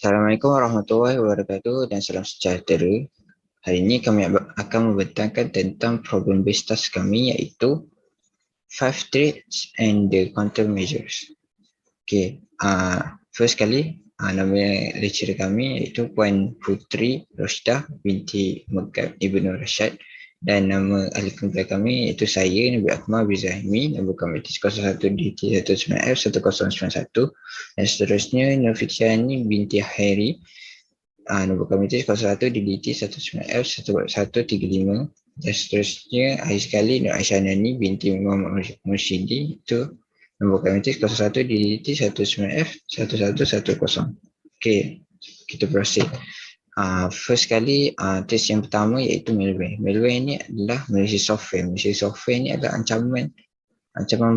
Assalamualaikum warahmatullahi wabarakatuh dan salam sejahtera. Hari ini kami akan membentangkan tentang problem-based task kami iaitu 5 threats and the countermeasures. Okay, first kali nama lecturer kami iaitu Puan Putri Rosdah binti Megab Ibnu Rashad, dan nama ahli kumpulan kami iaitu saya Nabi Akmal Bizahmi, nombor kami 01 DT19F 1091, dan seterusnya Nur Fitriani binti Hairi, nombor kami 01 DDT 19F 1135, dan seterusnya akhir sekali Nur Aisyah Nani binti Muhammad Mursyidi, itu nombor kami 01 DDT 19F 1110. Okay, kita proceed. First kali, test yang pertama iaitu malware. Malware ni adalah malicious software. Malicious software ni adalah ancaman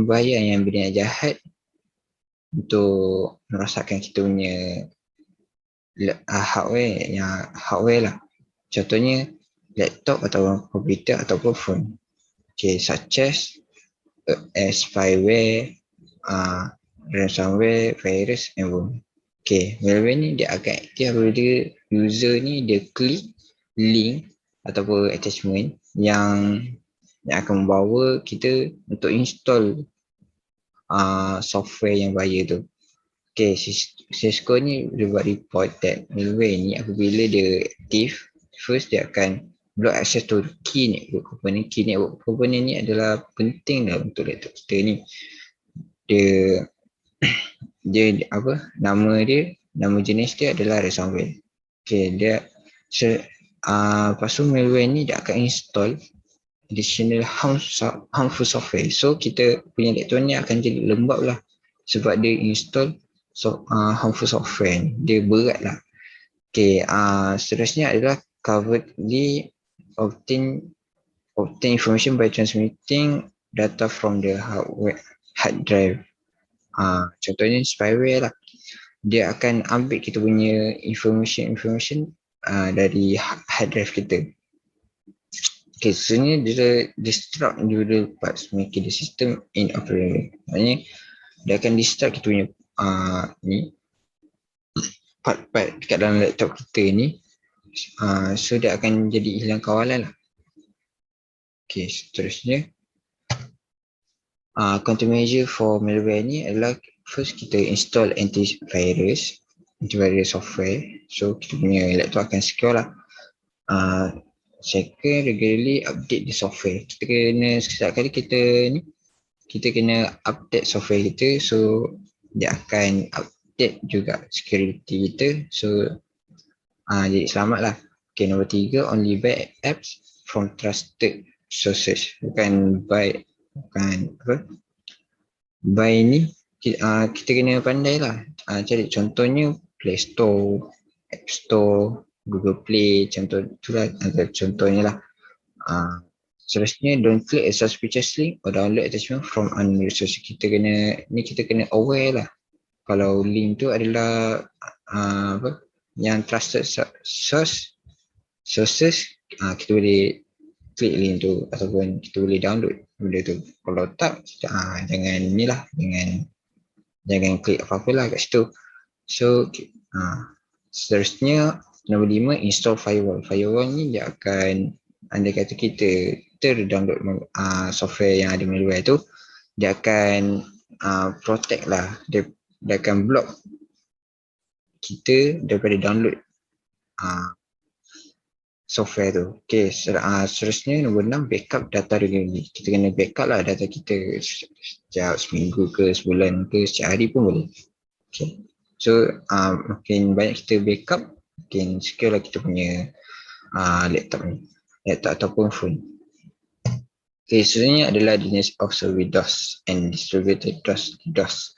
bahaya yang berniat jahat untuk merosakkan kita punya hardware lah. Contohnya laptop atau komputer ataupun phone. Okay, such as spyware, ransomware, virus and worm. Okay, malware ni dia akan aktif apabila user ni dia klik link ataupun attachment yang akan membawa kita untuk install software yang bahaya tu. Okay, Cisco ni dia buat report that malware ni apabila dia aktif, first dia akan block access to key network component. Key network component ni adalah penting dah untuk laptop kita ni. Dia nama jenis dia adalah ransomware. Okay, lepas tu malware ni dia akan install additional harmful software. So kita punya laptop ni akan jadi lembab lah sebab dia install harmful software ni. Dia berat lah. Okay, seterusnya adalah covertly obtain information by transmitting data from the hard drive. Contohnya spyware lah. Dia akan ambil kita punya information dari hard drive kita. Okay, sebenarnya dia disrupt neural parts, making the system inoperable. Maksudnya dia akan disrupt kita punya part-part dekat dalam laptop kita ni. So dia akan jadi hilang kawalan lah. Okay, seterusnya countermeasure for malware ni adalah first kita install antivirus software. So kita punya laptop akan secure lah. Second, regularly update the software. Kita kena setiap kali kita kena update software kita, so dia akan update juga security kita, so jadi selamat lah. Okay, nombor 3, only buy apps from trusted sources. Buy ni kita kena pandai lah cari, contohnya Play Store, App Store, Google Play, contohnya lah. Seterusnya, don't click a suspicious link or download attachment from unknown source. Kita kena aware lah kalau link tu adalah yang trusted sources, kita boleh klik link tu ataupun kita boleh download benda tu. Kalau tak, jangan klik apa-apa lah kat situ. So seterusnya nombor 5, install firewall. Firewall ni dia akan, andai kata kita download software yang ada malware tu, dia akan protect lah, dia akan block kita daripada download software tu. Okay, seterusnya nombor 6, backup data regularly. Kita kena backup lah data kita setiap seminggu ke sebulan ke setiap hari pun boleh. Okay, so makin banyak kita backup, makin secure lah kita punya laptop ataupun phone. Okay, seterusnya adalah DNS of service DOS and distributed DOS.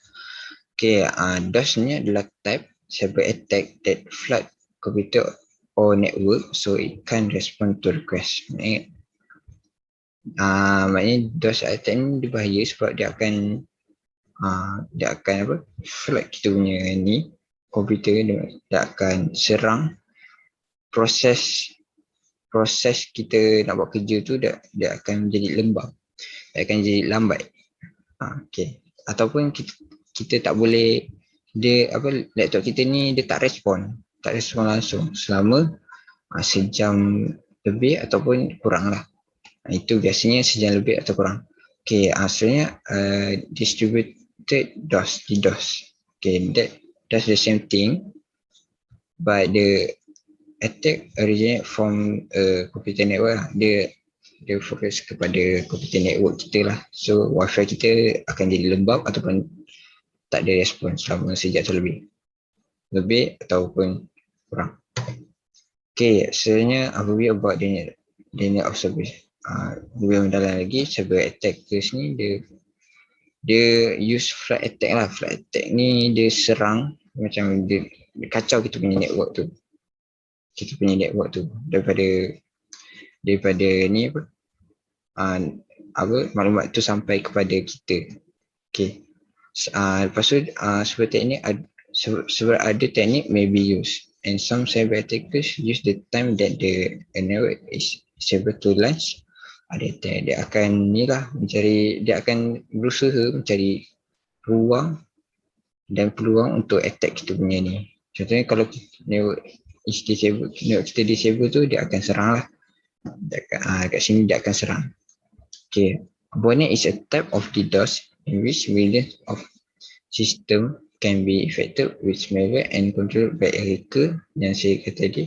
Okay, DOS ni adalah type cyber attack that flood computer or network so it can respond to request. Maknanya DOS attack ni dia bahaya sebab dia akan flood kita punya komputer. Dia akan serang proses kita nak buat kerja tu, dia akan jadi lembab, dia akan jadi lambat. Okay, ataupun kita tak boleh dia laptop kita ni dia tak respon langsung selama sejam lebih ataupun kurang lah. Itu biasanya sejam lebih atau kurang. Okay, sebenarnya distributed DDoS. Okay, that's the same thing, but the attack originate from computer network lah. Dia fokus kepada computer network kita lah. So wifi kita akan jadi lembab ataupun tak ada respon selama sejam atau lebih ataupun kurang. Okay, sebenarnya apabila about denial of service, lebih mendalam lagi, cyber attackers ni dia use flood attack lah. Flood attack ni dia serang macam dia kacau kita punya network tu. Daripada ni maklumat tu sampai kepada kita. Okay. Lepas tu sebenarnya ada teknik may be used, and some cyber attackers use the time that the network is able to launch. Dia akan berusaha mencari ruang dan peluang untuk attack kita punya ni. Contohnya kalau network kita disable tu, dia akan serang lah. Kat sini dia akan serang. Okay. Botnet is a type of DDoS in which millions of system can be affected with malware and controlled by a hacker yang saya kata tadi.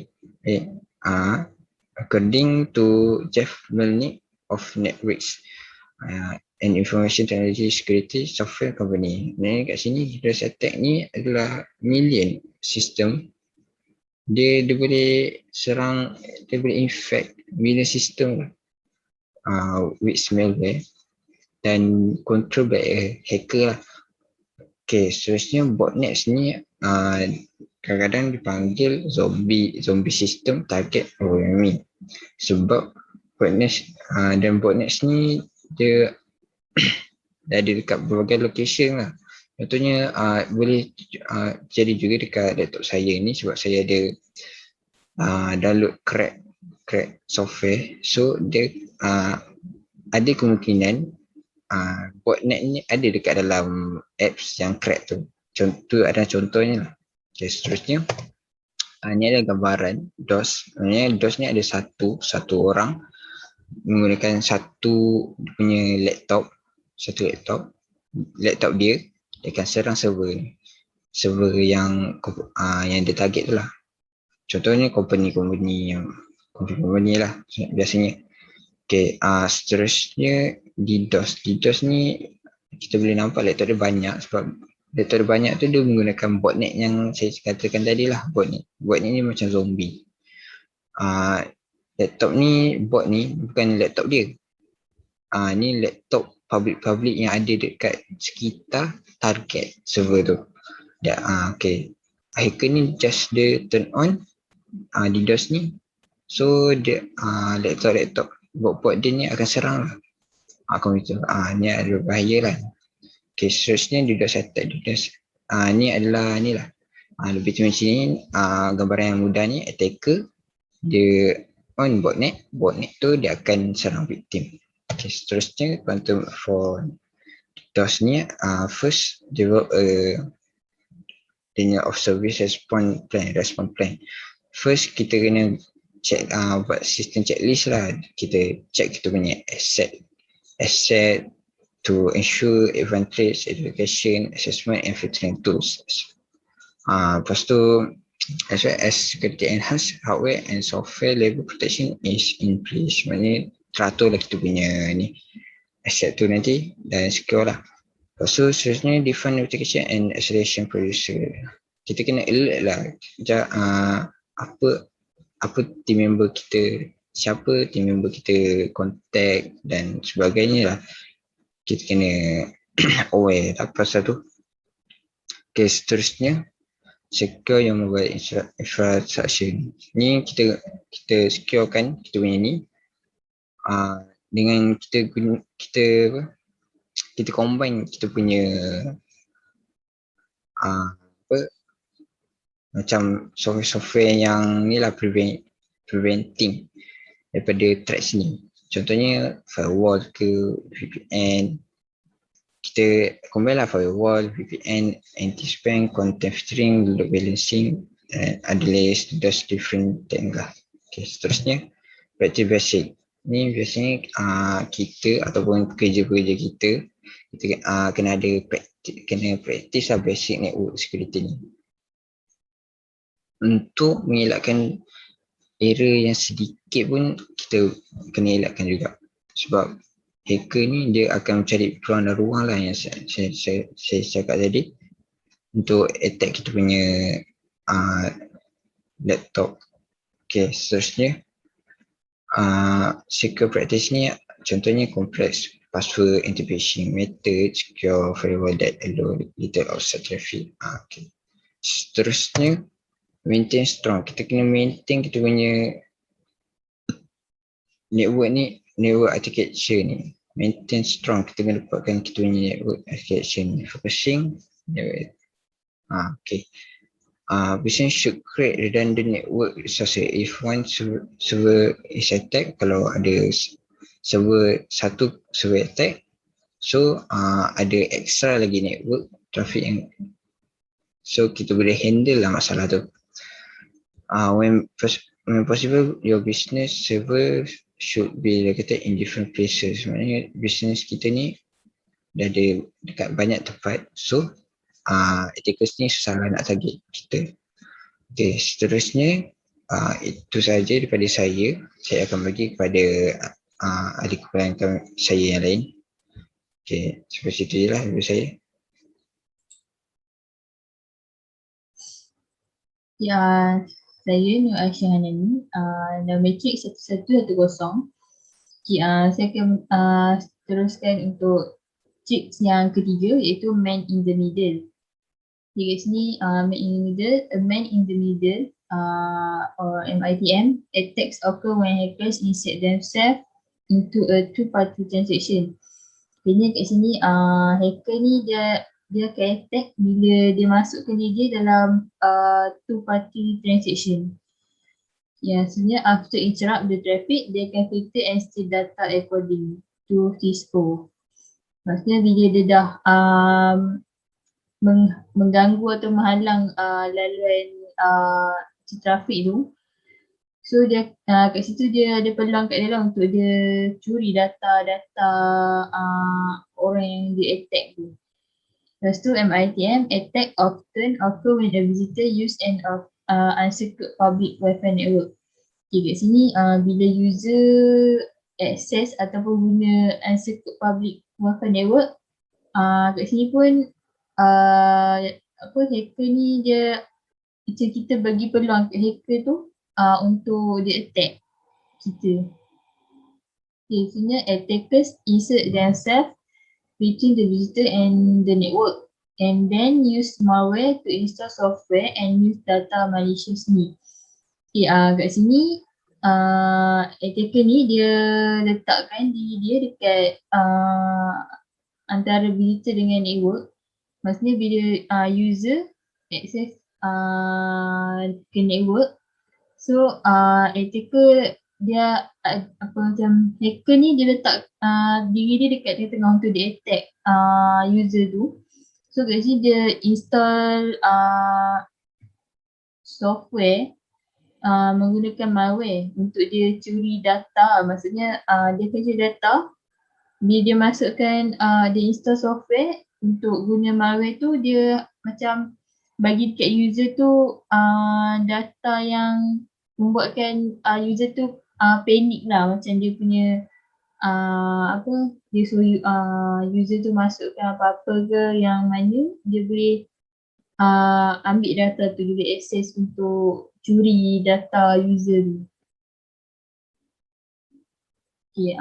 According to Jeff Melnick of NetWix, an information technology security software company. Kat sini DDoS attack ni adalah million system. Dia boleh serang, dia boleh infect million system with malware dan control by a hacker lah. Okay, seterusnya botnet ni kadang-kadang dipanggil zombie system target programming, sebab botnet dan botnet ni dia ada dekat berbagai location lah. Contohnya boleh jadi juga dekat laptop saya ni, sebab saya ada download crack software. So dia ada kemungkinan botnet ni ada dekat dalam apps yang crack tu. Contohnya lah. Okay, seterusnya ni ada gambaran DOS. Sebenarnya DOS ni ada satu orang menggunakan satu punya laptop dia akan serang server yang dia target tu lah. Contohnya company lah biasanya. Okay, seterusnya DDoS ni kita boleh nampak laptop dia banyak, sebab laptop dia banyak tu dia menggunakan botnet yang saya katakan tadi lah. Botnet ni macam zombie. Laptop ni, bot ni bukan laptop dia. Ni laptop public yang ada dekat sekitar target server tu. Okay. Hacker ni just dia turn on DDoS ni. So dia laptop bot dia ni akan serang lah komputer. Ni ada bahaya lah. Okay, seterusnya DDoS attack. Ni adalah ni lah. Lebih tu macam ni, gambaran yang mudah ni, attacker dia on botnet tu dia akan serang victim. Okay, seterusnya quantum for DDoS ni, first develop a denial of service response plan. First kita kena check buat sistem checklist lah. Kita check kita punya asset to ensure advantage, education, assessment and filtering tools. Lepas tu, as well as security enhanced hardware and software level protection is in place. Maksudnya teratur lah kita punya ni asset tu nanti dan secure lah. Lepas tu seterusnya define notification and acceleration producer. Kita kena alert lah apa team member kita, siapa team member kita contact dan sebagainya lah. Kita kena aware tak pasal tu. Okay, seterusnya secure yang mobile infrastructure. Ni kita securekan kita punya ni dengan kita combine kita punya macam software yang ni lah preventing daripada threats ni. Contohnya firewall ke VPN kita combine lah firewall, VPN, anti-spam, content filtering, load balancing, ada layers those different thing lah. Okay, seterusnya practice basic. Ni biasanya kita ataupun kerja-kerja kita kena ada practice lah basic network security ni. Untuk mengelakkan error yang sedikit pun kita kena elakkan juga. Sebab hacker ni dia akan mencari peluang dan ruang lah yang saya cakap tadi untuk attack kita punya laptop. Okay, seterusnya secure practice ni contohnya complex password, anti-phishing method, secure firewall that allow little outside traffic. Okay. Seterusnya maintain strong. Kita kena maintain kita punya network ni, network architecture ni. Maintain strong. Kita kena dapatkan kita punya network architecture ni. Focusing network. Okay. Business should create redundant network resources. If one server is attacked, kalau ada satu server attack, so ada extra lagi network traffic yang so kita boleh handle lah masalah tu. When possible, your business server should be located in different places. Maknanya business kita ni dah ada dekat banyak tempat. So attackers ni susah lah nak target kita. Okay, seterusnya itu sahaja daripada saya. Saya akan bagi kepada adik keponakan saya yang lain. Okay, sampai situ je lah daripada saya. Ya, saya Nur Aisyah Hanani, nama matrix 1110. Okay, saya akan teruskan untuk tricks yang ketiga, iaitu man in the middle. Okay, kat sini man in the middle or MITM attacks occur when hackers insert themselves into a two-party transaction. Jadi kat sini hacker ni dia akan attack bila dia masukkan dia dalam two-party transaction. Ya, sebenarnya after interrupt the traffic, dia akan filter and steal data according to TISO. Maksudnya bila dia dah mengganggu atau menghalang laluan trafik tu, so dia kat situ dia ada peluang kat dalam untuk dia curi data orang yang dia attack tu. Lepas tu MITM attack often occur when a visitor use an unsecured public Wi-Fi network. Okay, kat sini bila user access ataupun guna unsecured public Wi-Fi network, kat sini pun hacker ni dia macam kita bagi peluang kat hacker tu untuk dia attack kita. Okay, sebenarnya attackers insert themselves between the visitor and the network and then use malware to install software and use data maliciously. Okay, kat sini attacker ni dia letakkan diri dia dekat antara visitor dengan network. Maksudnya bila user access ke network, so attacker dia macam hacker ni dia letak diri dia dekat tengah untuk dia attack user tu. So kat sini dia install software menggunakan malware untuk dia curi data. Maksudnya dia curi data, bila dia masukkan dia install software untuk guna malware tu, dia macam bagi dekat user tu data yang membuatkan user tu panik lah, macam dia punya dia suruh user tu masukkan apa-apa ke yang mana dia boleh ambil data tu, dia boleh access untuk curi data user tu. Okay,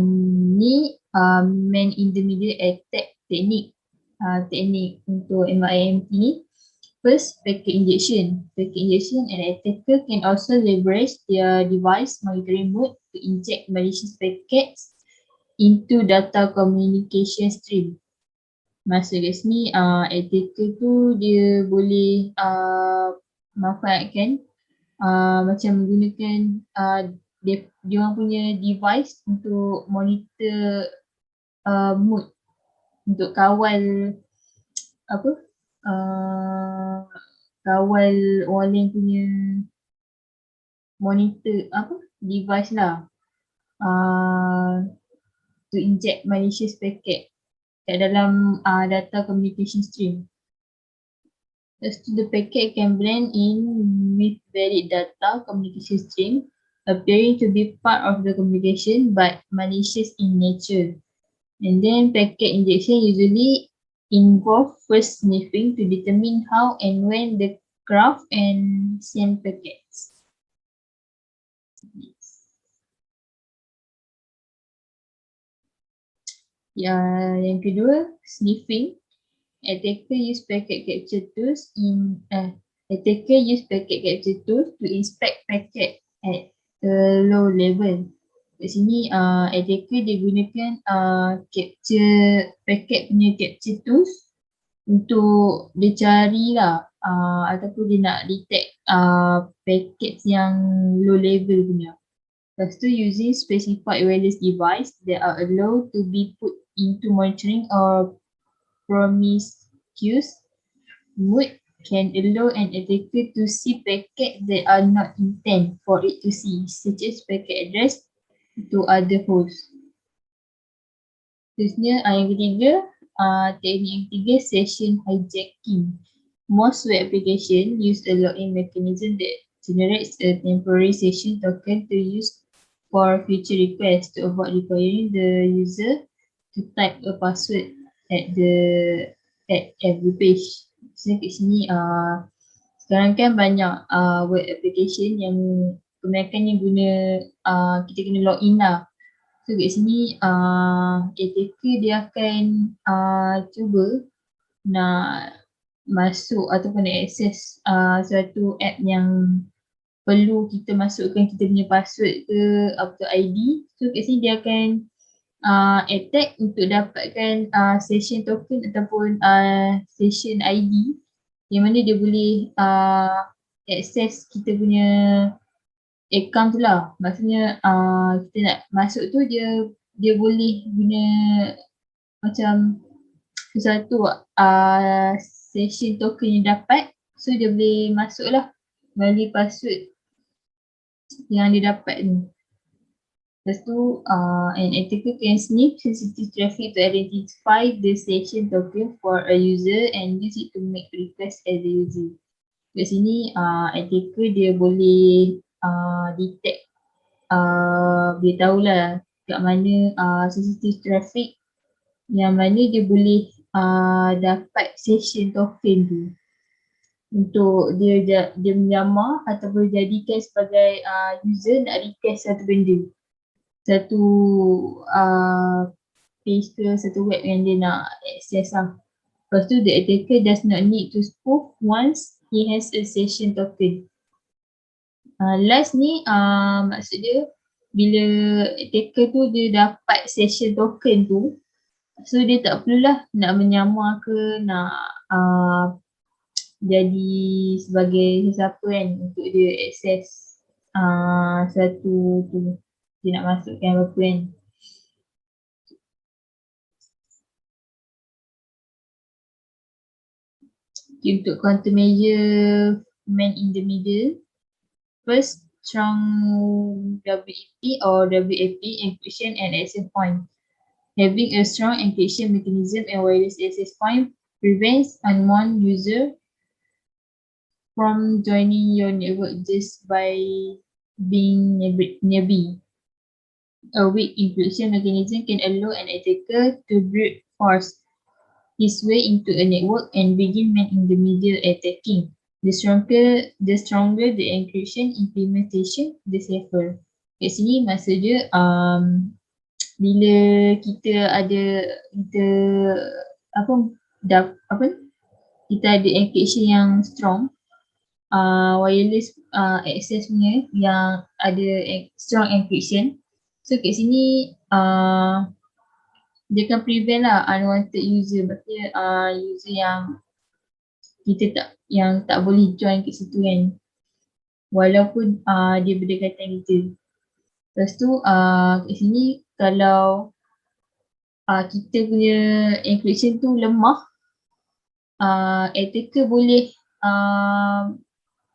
ni man in the middle attack teknik untuk MIMT ni. First, packet injection. Packet injection, an attacker can also leverage their device monitoring mode to inject malicious packets into data communication stream. Maksud kat sini, attacker tu dia boleh manfaatkan macam menggunakan dia orang punya device untuk monitor mood, untuk kawal apa kawal orang lain punya monitor device lah, to inject malicious packet kat dalam data communication stream. Thus, the packet can blend in with valid data communication stream, appearing to be part of the communication but malicious in nature. And then packet injection usually involve first sniffing to determine how and when the craft and send packets. Yang kedua, sniffing. Attacker use packet capture tools to inspect packet at a low level. Kat sini attacker dia gunakan capture packet punya capture tools untuk dia carilah ataupun dia nak detect packets yang low level punya. Lepas tu, using specified wireless device that are allowed to be put into monitoring or promiscuous mode can allow an attacker to see packets that are not intended for it to see, such as packet address to other hosts. Terusnya yang ketiga, teknik yang ketiga, session hijacking. Most web application use a login mechanism that generates a temporary session token to use for future requests to avoid requiring the user to type a password at every page. So kat sini sekarang kan banyak web application yang kebanyakannya guna kita kena login lah. So kat sini attacker dia akan cuba nak masuk ataupun nak access suatu app yang perlu kita masukkan kita punya password ke atau ID. So kat sini dia akan attack untuk dapatkan session token ataupun session ID yang mana dia boleh access kita punya account tu lah. Maksudnya kita nak masuk tu dia boleh guna macam sesuatu session token yang dapat, so dia boleh masuk lah melalui password yang dia dapat tu. Lepas tu, an attacker can sniff sensitive traffic to identify the session token for a user and use it to make request as a user. Kat sini, attacker dia boleh detect, dia tahulah kat mana sensitive traffic yang mana dia boleh dapat session token tu untuk dia menyamar ataupun jadikan sebagai user nak request satu benda, satu page ke satu web yang dia nak access lah. Lepas tu, the attacker does not need to spoof once he has a session token. Last ni maksud dia bila attacker tu dia dapat session token tu, so dia tak perlulah nak menyamar ke nak jadi sebagai sesiapa kan untuk dia access satu tu, dia nak masukkan apa-apa kan. Okay, untuk countermeasure man in the middle, first, strong WEP or WAP encryption and access point. Having a strong encryption mechanism and wireless access point prevents unknown user from joining your network just by being nearby. A weak encryption mechanism can allow an attacker to brute force his way into a network and begin man-in-the-middle attacking. The stronger the encryption implementation, the safer. Kat sini maksud dia bila kita ada kita ada encryption yang strong, wireless access punya yang ada strong encryption, so kat sini dia akan prevent lah unwanted user, maksudnya user yang tak boleh join kat situ kan, walaupun dia berdekatan kita. Lepas tu kat sini kalau kita punya encryption tu lemah, attacker boleh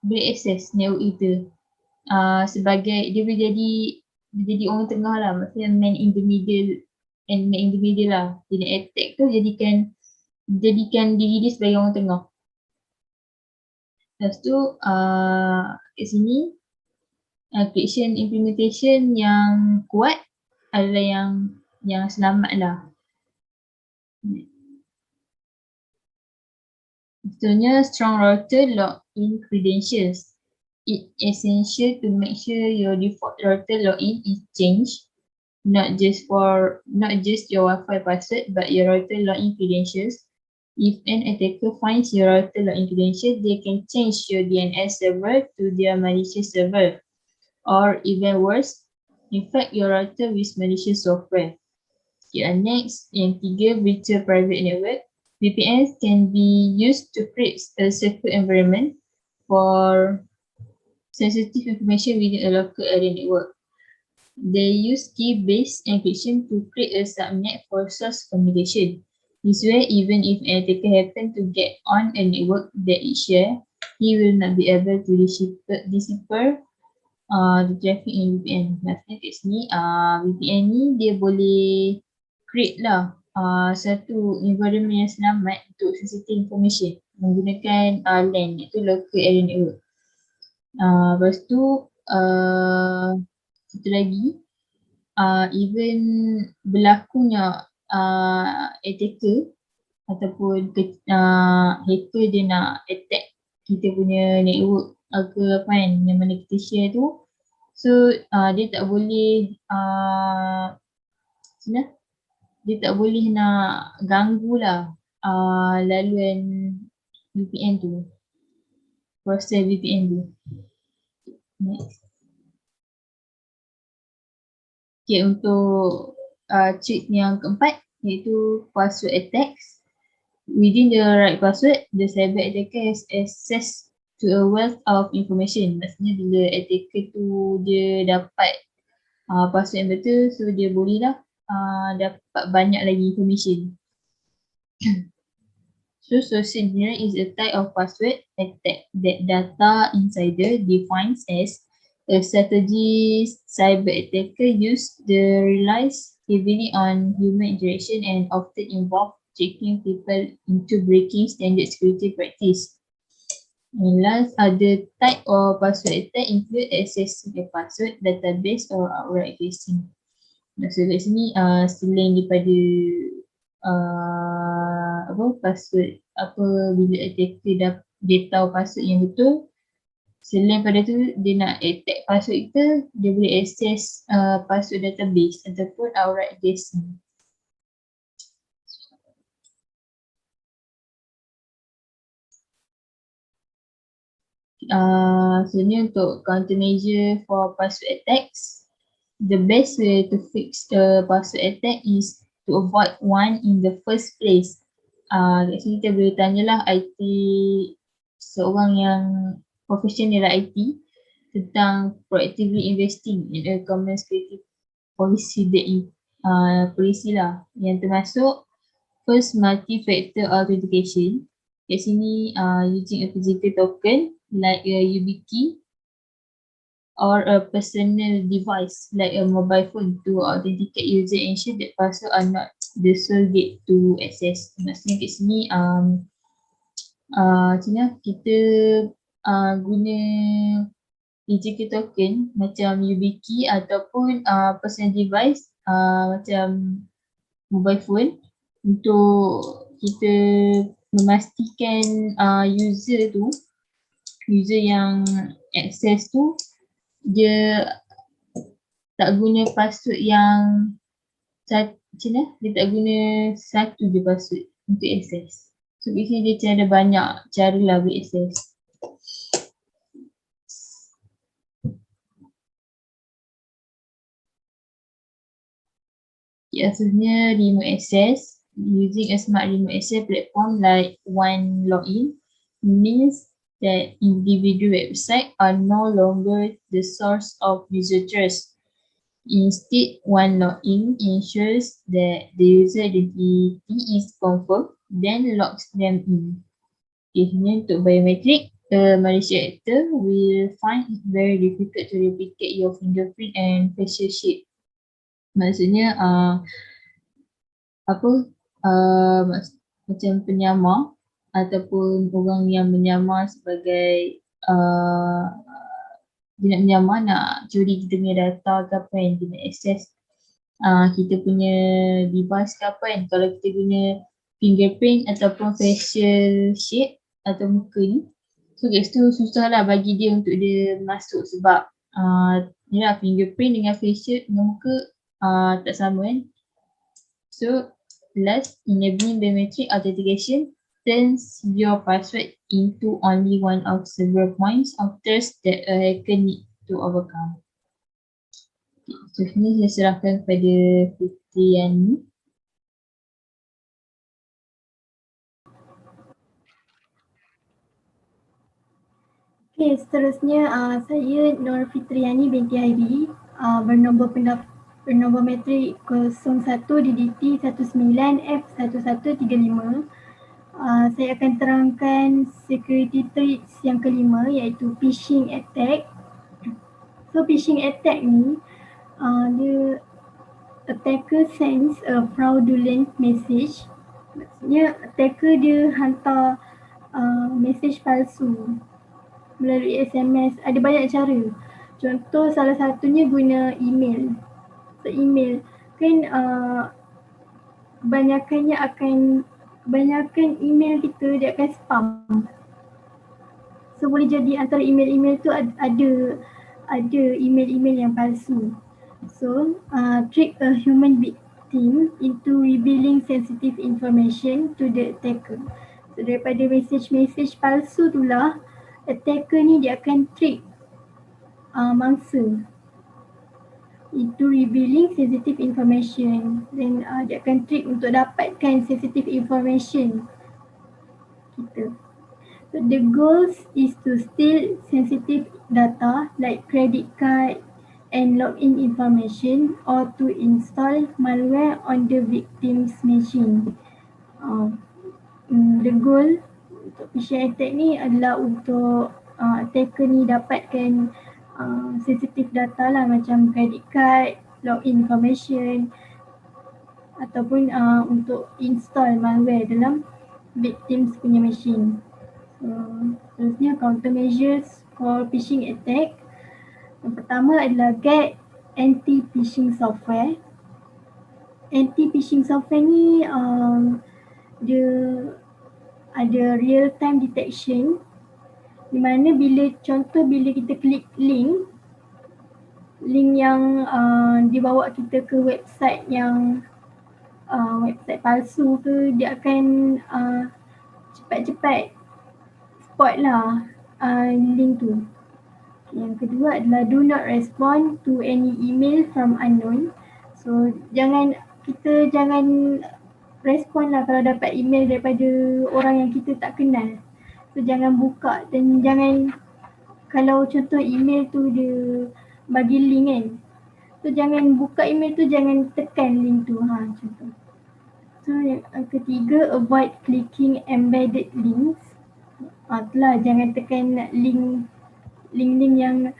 access network kita sebagai dia boleh jadi orang tengah lah, maksudnya man in the middle lah. Jadi attack tu jadikan diri dia sebagai orang tengah. Lepas tu kat sini encryption implementation yang kuat adalah yang selamat lah. Contohnya strong router login credentials. It's essential to make sure your default router login is changed, not just your Wi-Fi password, but your router login credentials. If an attacker finds your router login credentials, they can change your DNS server to their malicious server, or even worse, infect your router with malicious software. Okay, next, yang 3, virtual private network. VPNs can be used to create a secure environment for sensitive information within a local area network. They use key-based encryption to create a subnet for source communication. This way, even if an attacker happens to get on a network that it shares, he will not be able to decipher the traffic in VPN. Maksudnya kat sini, VPN ni dia boleh create lah satu environment yang selamat untuk sensitive information menggunakan LAN, iaitu local area network. Lepas tu satu lagi, even berlakunya attacker ataupun hacker dia nak attack kita punya network ke apa kan yang mana kita share tu, so dia tak boleh dia tak boleh nak ganggu lah laluan VPN tu, proses VPN tu. Next. Okay, untuk cheat yang keempat iaitu password attacks. Within the right password, the cyber attacker has access to a wealth of information. Maksudnya bila attacker tu dia dapat password yang betul, so dia boleh lah dapat banyak lagi information. So social engineering is a type of password attack that data insider defines as a strategy cyber attacker relies heavily on human interaction and often involve tricking people into breaking standard security practice. And last, other type of password attack include accessing a password database or outright guessing. Maksud kat sini selain daripada password bila attacker dia tahu password yang betul, selain pada tu dia nak attack password kita, dia boleh access password database ataupun outright guessing. Sebenarnya untuk countermeasure for password attacks, the best way to fix the password attack is to avoid one in the first place. Kat sini kita boleh tanyalah IT, seorang yang profesional IT tentang proactively investing in a common security policy lah, yang termasuk first multi-factor authentication. Kat sini using a physical token like a YubiKey or a personal device like a mobile phone to authenticate user and ensure that password are not the sole gate to access. Maksudnya kat sini kita guna digital token macam YubiKey ataupun personal device macam mobile phone untuk kita memastikan user yang access tu dia tak guna password yang dia tak guna satu je password untuk access. So kat sini dia ada banyak cara lah boleh access. Asalnya remote access using a smart remote access platform like OneLogin means that individual websites are no longer the source of user trust. Instead, one login ensures that the user identity is confirmed, then logs them in. Kemudian untuk biometric, Malaysia actor will find it very difficult to replicate your fingerprint and facial shape. Maksudnya macam penyamar ataupun orang yang menyamar sebagai dia nak menyamar nak curi kita punya data ke apa yang dia nak access kita punya device ke apa kan, kalau kita guna fingerprint ataupun facial shape atau muka ni, so kat situ susah lah bagi dia untuk dia masuk sebab ni lah fingerprint dengan facial dengan muka tak sama kan. So last, enabling biometric authentication turns your password into only one of several points of trust that a hacker need to overcome. So ini saya serahkan kepada Fitri Yani. Okay, seterusnya saya Nur Fitriani binti Haibi, bernombor metrik 01 DDT 19F1135. Saya akan terangkan security threats yang kelima iaitu phishing attack. So phishing attack ni dia attacker sends a fraudulent message. Maksudnya attacker dia hantar message palsu melalui SMS. Ada banyak cara. Contoh salah satunya guna email. So email kan kebanyakan email kita dia akan spam. So boleh jadi antara email-email tu ada email-email yang palsu. So trick a human victim into revealing sensitive information to the attacker. So daripada message palsu tu lah, attacker ni dia akan trick mangsa into revealing sensitive information. Then dia akan trick untuk dapatkan sensitive information kita. So the goal is to steal sensitive data like credit card and login information or to install malware on the victim's machine. The goal untuk phishing attack ni adalah untuk attacker ni dapatkan sensitive data lah macam credit card, login information ataupun untuk install malware dalam victims punya machine. Seterusnya countermeasures for phishing attack. Yang pertama adalah get anti-phishing software. Anti-phishing software ni dia ada real time detection di mana bila kita klik link yang dibawa kita ke website yang website palsu ke, dia akan cepat-cepat spot lah link tu. Yang kedua adalah do not respond to any email from unknown. So kita jangan respon lah kalau dapat email daripada orang yang kita tak kenal. So jangan buka dan kalau contoh email tu dia bagi link kan, so jangan buka email tu, jangan tekan link tu contoh. So yang ketiga, avoid clicking embedded links. Itulah, jangan tekan link yang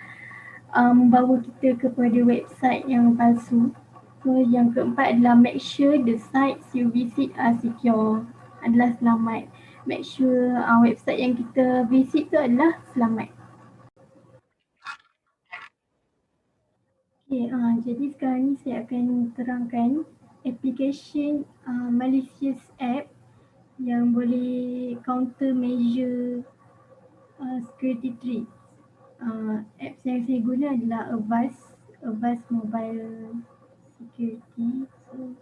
membawa kita kepada website yang palsu. So yang keempat adalah make sure the sites you visit are secure, adalah selamat. Make sure website yang kita visit tu adalah selamat. Okay, jadi sekarang ni saya akan terangkan application malicious app yang boleh counter measure security threat. Apps yang saya guna adalah Avast Mobile Security. So,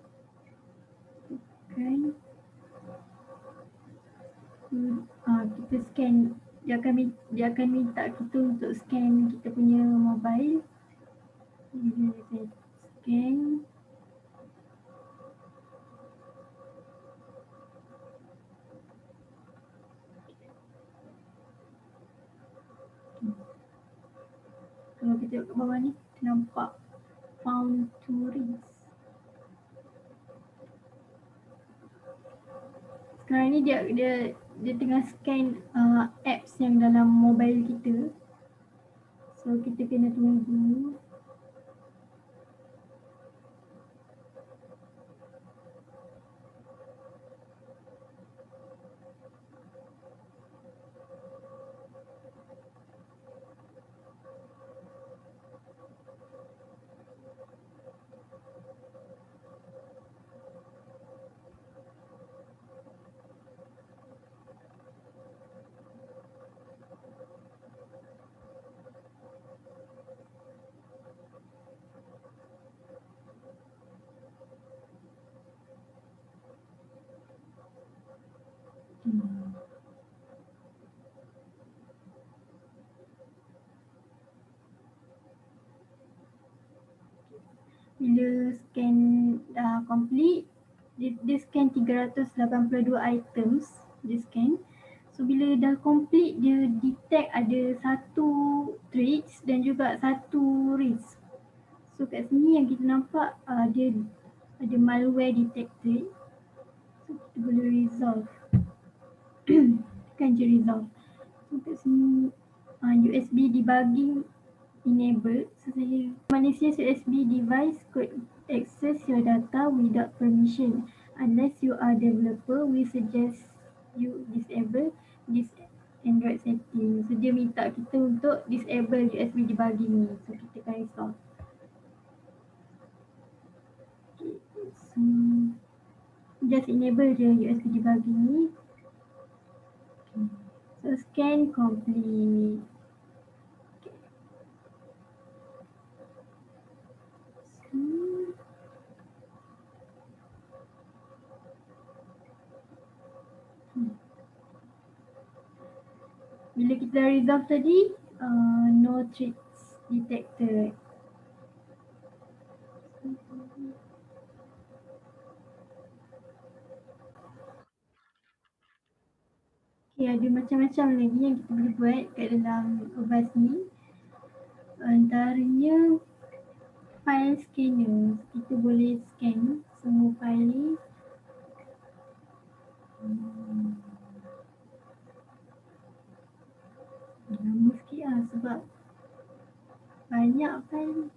kita scan, dia akan minta kita untuk scan kita punya mobile. Bila saya scan, kalau kita tengok ke bawah ni, nampak found to reach. Sekarang ni dia tengah scan apps yang dalam mobile kita. So kita kena tunggu. Bila scan dah complete, dia scan 382 items, dia scan. So bila dah complete, dia detect ada satu traits dan juga satu risk. So kat sini yang kita nampak dia ada malware detected. So kita boleh resolve. Tekan je resolve. So kat sini USB debugging enabled. So saya malicious USB device could access your data without permission. Unless you are developer, we suggest you disable this Android setting. So dia minta kita untuk disable USB debugging ni. So kita akan install. Okay, so just enable je USB debugging ni. Okay. So scan complete. Bila kita resolve tadi, no threats detected. Okay, ada macam-macam lagi yang kita boleh buat kat dalam Avast ni. Antaranya file scanner. Kita boleh scan semua file ni. Lama sikit lah sebab banyak file.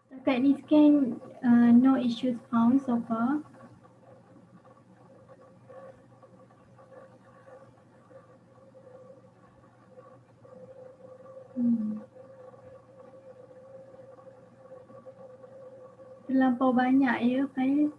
Setakat ni scan no issues found so far. Terlampau banyak ya file.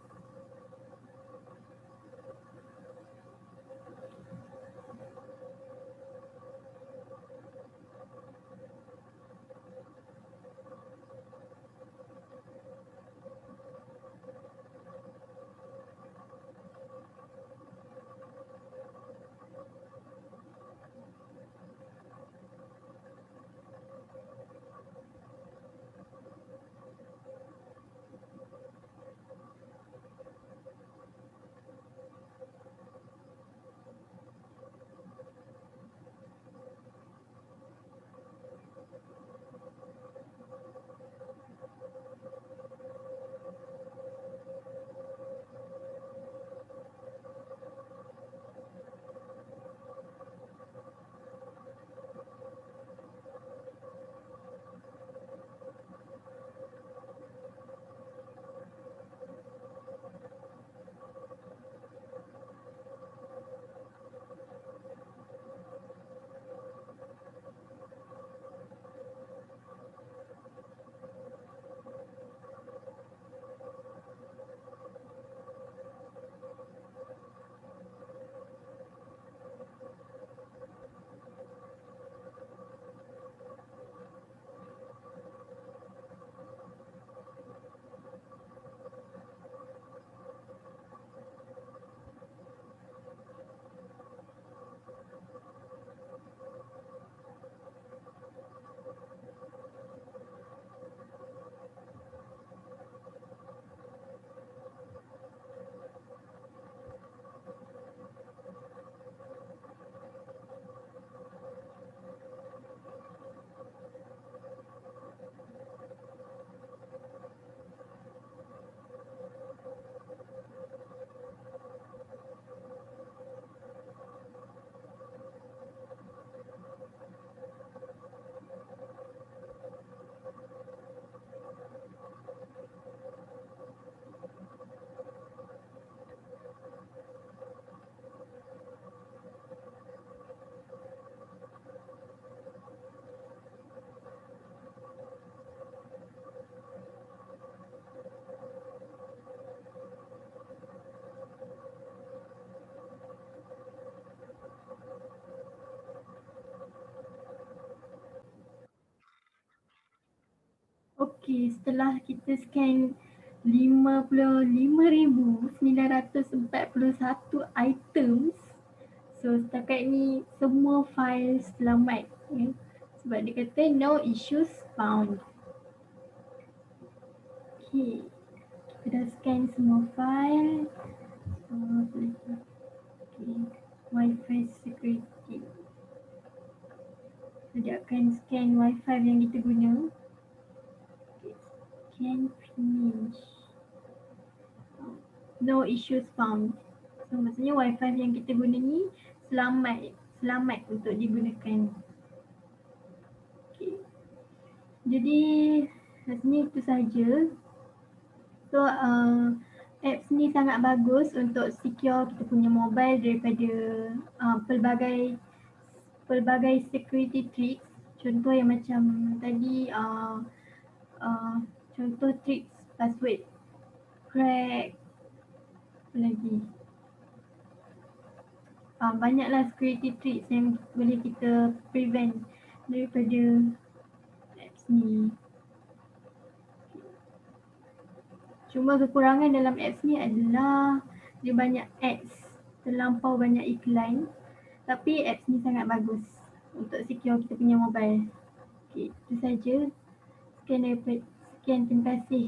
Okay, setelah kita scan 55,941 items, so setakat ni semua file selamat, ya. Sebab dia kata no issues found. Okay, kita dah scan semua file. So, okay, Wi-Fi security. So, dia akan scan Wi-Fi yang kita guna. Okay, scan finish. No issues found. So maksudnya Wi-Fi yang kita guna ni selamat untuk digunakan. Okay. Jadi rasanya itu sahaja. So apps ni sangat bagus untuk secure kita punya mobile daripada pelbagai security tricks. Contoh yang macam tadi contoh tricks password crack, apa lagi, banyaklah security tricks yang boleh kita prevent daripada apps ni. Cuma kekurangan dalam apps ni adalah dia banyak ads, terlampau banyak iklan. Tapi apps ni sangat bagus untuk secure kita punya mobile. Okay, itu saja. Sekian, terima kasih.